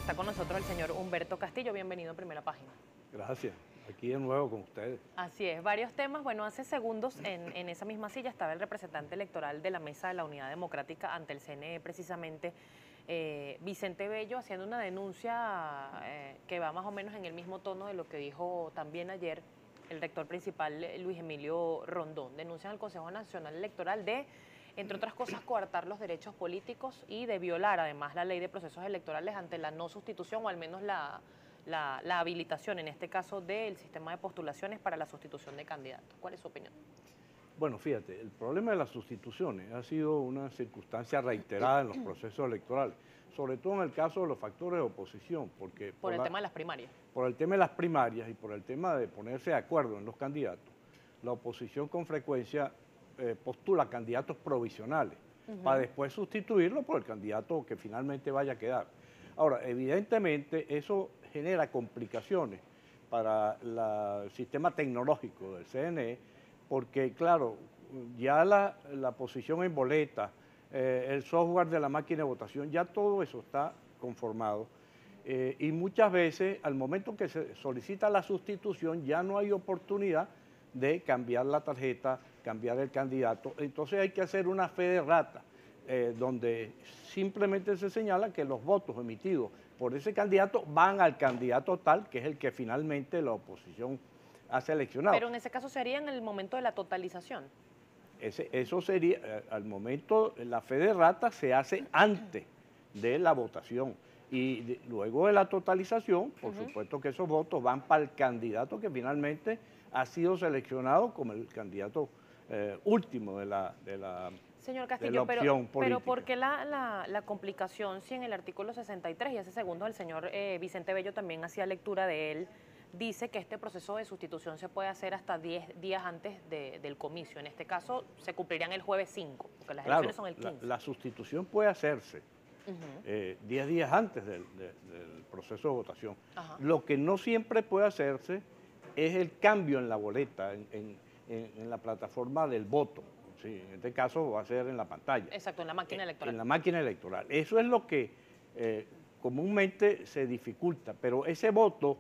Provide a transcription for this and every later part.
Está con nosotros el señor Humberto Castillo. Bienvenido a Primera Página. Gracias. Aquí de nuevo con ustedes. Así es, varios temas. Bueno, hace segundos en esa misma silla estaba el representante electoral de la Mesa de la Unidad Democrática ante el CNE, precisamente Vicente Bello, haciendo una denuncia que va más o menos en el mismo tono de lo que dijo también ayer el rector principal Luis Emilio Rondón. Denuncian al Consejo Nacional Electoral de, entre otras cosas, coartar los derechos políticos y de violar además la ley de procesos electorales ante la no sustitución o al menos la habilitación, en este caso, del sistema de postulaciones para la sustitución de candidatos. ¿Cuál es su opinión? Bueno, fíjate, el problema de las sustituciones ha sido una circunstancia reiterada en los procesos electorales, sobre todo en el caso de los factores de oposición, porque Por el tema de las primarias. Por el tema de las primarias y por el tema de ponerse de acuerdo en los candidatos, la oposición con frecuencia postula candidatos provisionales para después sustituirlo por el candidato que finalmente vaya a quedar. Ahora, evidentemente eso genera complicaciones para el sistema tecnológico del CNE, porque claro, ya la posición en boleta, el software de la máquina de votación, ya todo eso está conformado. Y muchas veces, al momento que se solicita la sustitución, ya no hay oportunidad de cambiar la tarjeta, cambiar el candidato. Entonces hay que hacer una fe de rata, donde simplemente se señala que los votos emitidos por ese candidato van al candidato tal, que es el que finalmente la oposición ha seleccionado. Pero en ese caso sería en el momento de la totalización. Eso sería, al momento, la fe de rata se hace antes de la votación. Y luego de la totalización, por supuesto que esos votos van para el candidato que finalmente ha sido seleccionado como el candidato último de la Señor Castillo, opción política. pero ¿por qué la complicación si en el artículo 63, y hace segundos el señor Vicente Bello también hacía lectura de él, dice que este proceso de sustitución se puede hacer hasta 10 días antes del comicio? En este caso se cumplirían el jueves 5, porque las elecciones son el 15. La sustitución puede hacerse 10 días antes del proceso de votación. Lo que no siempre puede hacerse es el cambio en la boleta, en la plataforma del voto. Sí, en este caso va a ser en la pantalla. Exacto, en la máquina electoral. En la máquina electoral. Eso es lo que comúnmente se dificulta, pero ese voto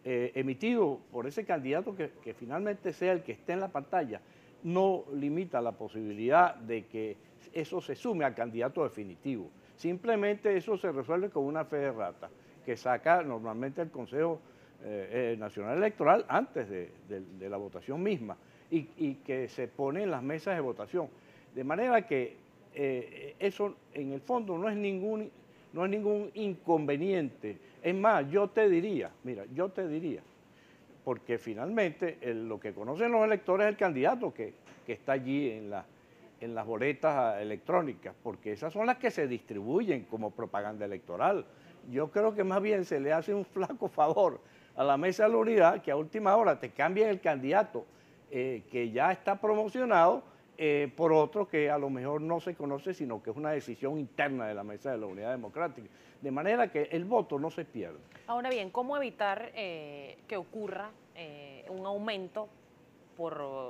emitido por ese candidato que finalmente sea el que esté en la pantalla no limita la posibilidad de que eso se sume al candidato definitivo. Simplemente eso se resuelve con una fe de rata que saca normalmente el Consejo Nacional Electoral antes de la votación misma y que se pone en las mesas de votación. De manera que eso en el fondo no es ningún inconveniente. Es más, yo te diría, porque finalmente lo que conocen los electores es el candidato que está allí en las boletas electrónicas, porque esas son las que se distribuyen como propaganda electoral. Yo creo que más bien se le hace un flaco favor a la Mesa de la Unidad que a última hora te cambien el candidato que ya está promocionado por otro que a lo mejor no se conoce, sino que es una decisión interna de la Mesa de la Unidad Democrática. De manera que el voto no se pierde. Ahora bien, ¿cómo evitar que ocurra un aumento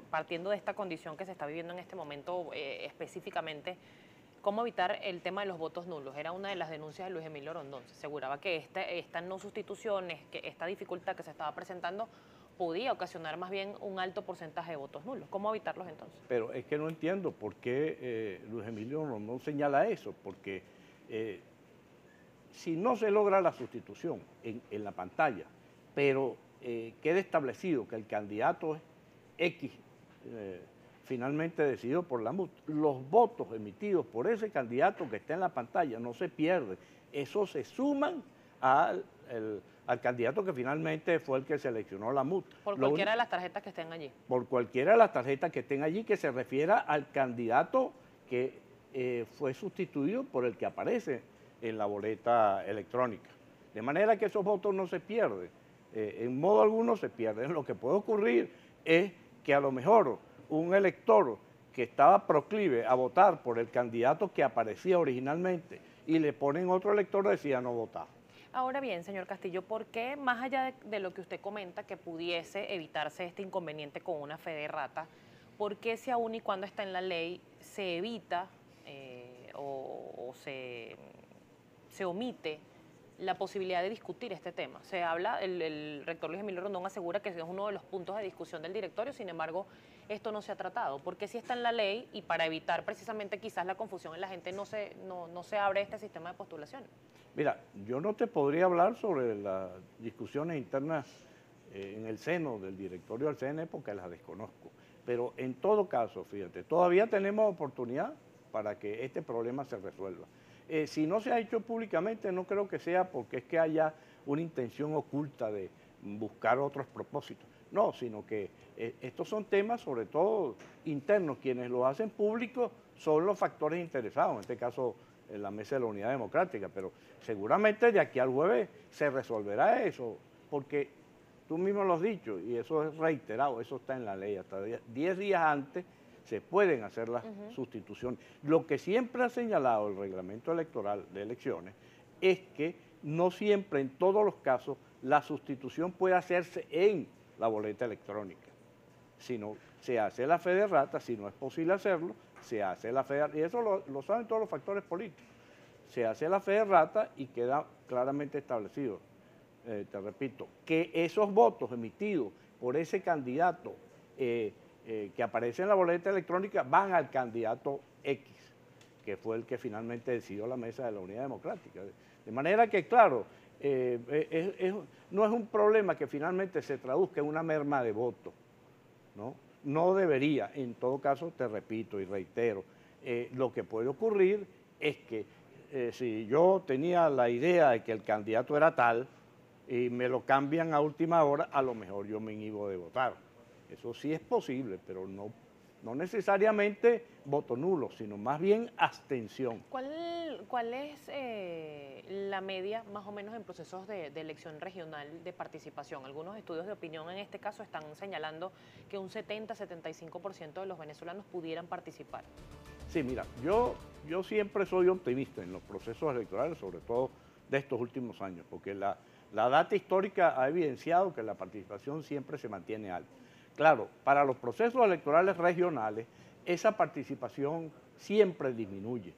partiendo de esta condición que se está viviendo en este momento específicamente? ¿Cómo evitar el tema de los votos nulos? Era una de las denuncias de Luis Emilio Rondón. Se aseguraba que esta no sustituciones, que esta dificultad que se estaba presentando podía ocasionar más bien un alto porcentaje de votos nulos. ¿Cómo evitarlos entonces? Pero es que no entiendo por qué Luis Emilio Rondón señala eso, porque si no se logra la sustitución en la pantalla, pero queda establecido que el candidato es X, finalmente decidido por la MUT, los votos emitidos por ese candidato que está en la pantalla no se pierden, esos se suman al candidato que finalmente fue el que seleccionó la MUT. Por cualquiera de las tarjetas que estén allí. Por cualquiera de las tarjetas que estén allí, que se refiera al candidato que fue sustituido por el que aparece en la boleta electrónica. De manera que esos votos no se pierden, en modo alguno se pierden. Lo que puede ocurrir es que a lo mejor un elector que estaba proclive a votar por el candidato que aparecía originalmente y le ponen otro elector, decía no votar. Ahora bien, señor Castillo, ¿por qué, más allá de lo que usted comenta, que pudiese evitarse este inconveniente con una fe de rata, por qué si aún y cuando está en la ley se evita o se omite la posibilidad de discutir este tema. Se habla, el rector Luis Emilio Rondón asegura que es uno de los puntos de discusión del directorio, sin embargo, esto no se ha tratado, porque sí está en la ley y para evitar precisamente quizás la confusión en la gente no se abre este sistema de postulación. Mira, yo no te podría hablar sobre las discusiones internas en el seno del directorio del CNE porque las desconozco, pero en todo caso, fíjate, todavía tenemos oportunidad para que este problema se resuelva. Si no se ha hecho públicamente, no creo que sea porque es que haya una intención oculta de buscar otros propósitos. No, sino que estos son temas sobre todo internos. Quienes lo hacen público son los factores interesados, en este caso en la Mesa de la Unidad Democrática, pero seguramente de aquí al jueves se resolverá eso, porque tú mismo lo has dicho y eso es reiterado, eso está en la ley, hasta 10 días antes se pueden hacer las sustituciones. Lo que siempre ha señalado el reglamento electoral de elecciones es que no siempre, en todos los casos, la sustitución puede hacerse en la boleta electrónica, sino se hace la fe de rata, si no es posible hacerlo, se hace la fe de rata, y eso lo saben todos los factores políticos, se hace la fe de rata y queda claramente establecido, te repito, que esos votos emitidos por ese candidato que aparece en la boleta electrónica van al candidato X, que fue el que finalmente decidió la Mesa de la Unidad Democrática. De manera que, claro, no es un problema que finalmente se traduzca en una merma de votos, ¿no? No debería, en todo caso, te repito y reitero, lo que puede ocurrir es que si yo tenía la idea de que el candidato era tal y me lo cambian a última hora, a lo mejor yo me inhibo de votar. Eso sí es posible, pero no necesariamente voto nulo, sino más bien abstención. ¿Cuál es la media más o menos en procesos de elección regional de participación? Algunos estudios de opinión en este caso están señalando que un 70-75% de los venezolanos pudieran participar. Sí, mira, yo siempre soy optimista en los procesos electorales, sobre todo de estos últimos años, porque la data histórica ha evidenciado que la participación siempre se mantiene alta. Claro, para los procesos electorales regionales, esa participación siempre disminuye,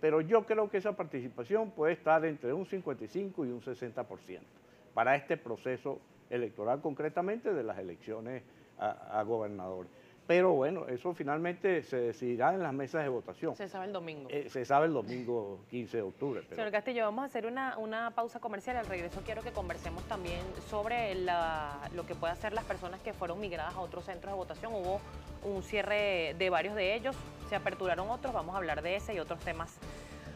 pero yo creo que esa participación puede estar entre un 55 y un 60% para este proceso electoral, concretamente de las elecciones a gobernadores. Pero bueno, eso finalmente se decidirá en las mesas de votación. Se sabe el domingo. Se sabe el domingo 15 de octubre. Pero... Señor Castillo, vamos a hacer una pausa comercial. Al regreso quiero que conversemos también sobre lo que pueden hacer las personas que fueron migradas a otros centros de votación. Hubo un cierre de varios de ellos, se aperturaron otros, vamos a hablar de ese y otros temas.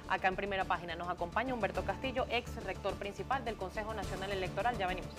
Acá en Primera Página nos acompaña Humberto Castillo, ex rector principal del Consejo Nacional Electoral. Ya venimos.